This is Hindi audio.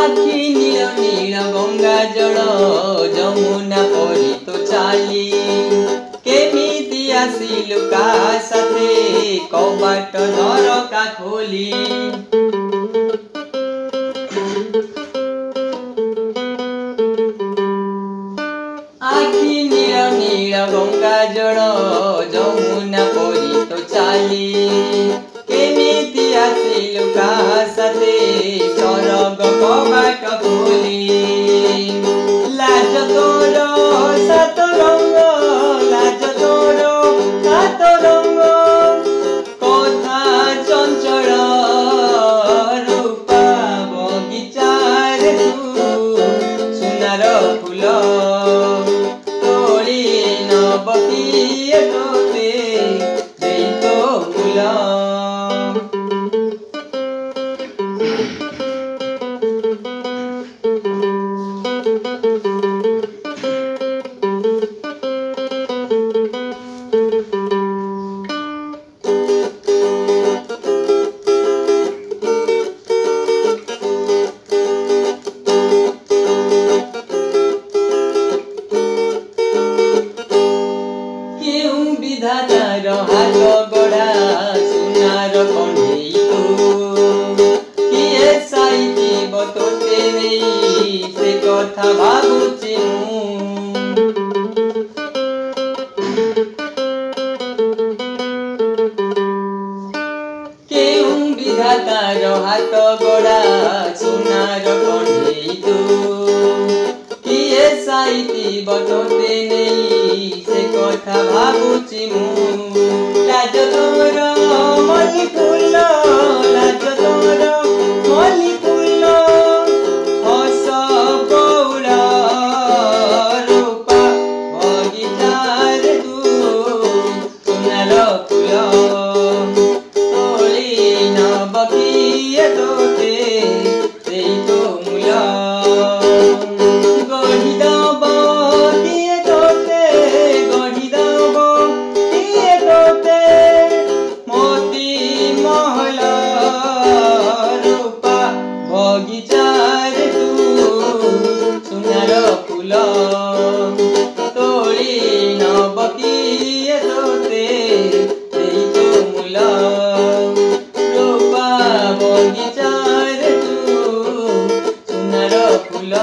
आखि नील नील गंगा जल जमुना परी तो चाली केमिति आसिलु का साथे कबाट झरका खोली आखि नील नील गंगा जल जमुना परी तो चाली केमिति आसिलु का साथे सरग कबाट खोली लाज तोर सात रंग लाज तोर सात रंग कथा चंचल रूपा बगीचार सुनार फूल तोड़ी नबकिए तोते देई तो फूल विधातार हाथ गढ़ा सुनार कण्ढेई तू किए साइती बतोते नहीं से कथा भाबुची केउ विधातार हाथ गढ़ा सुनार कण्ढेई तू किए साइती बतोते नहीं से कथा भाबुची लाज तोर मल्ली फूल लाज तोर मल्ली फूल हस बौल रूपा बगीचार तू सुनार फूल तोली नबकिए तोते देई तो मूल गढ़ी दब दिए तोते गढ़ी दब दिए तोते मोती महल रूपा बगीचार तू सुनार फूल तोड़ी नबकिए तोते देई तो मूल रूपा बगीचार तू सुनार फूल।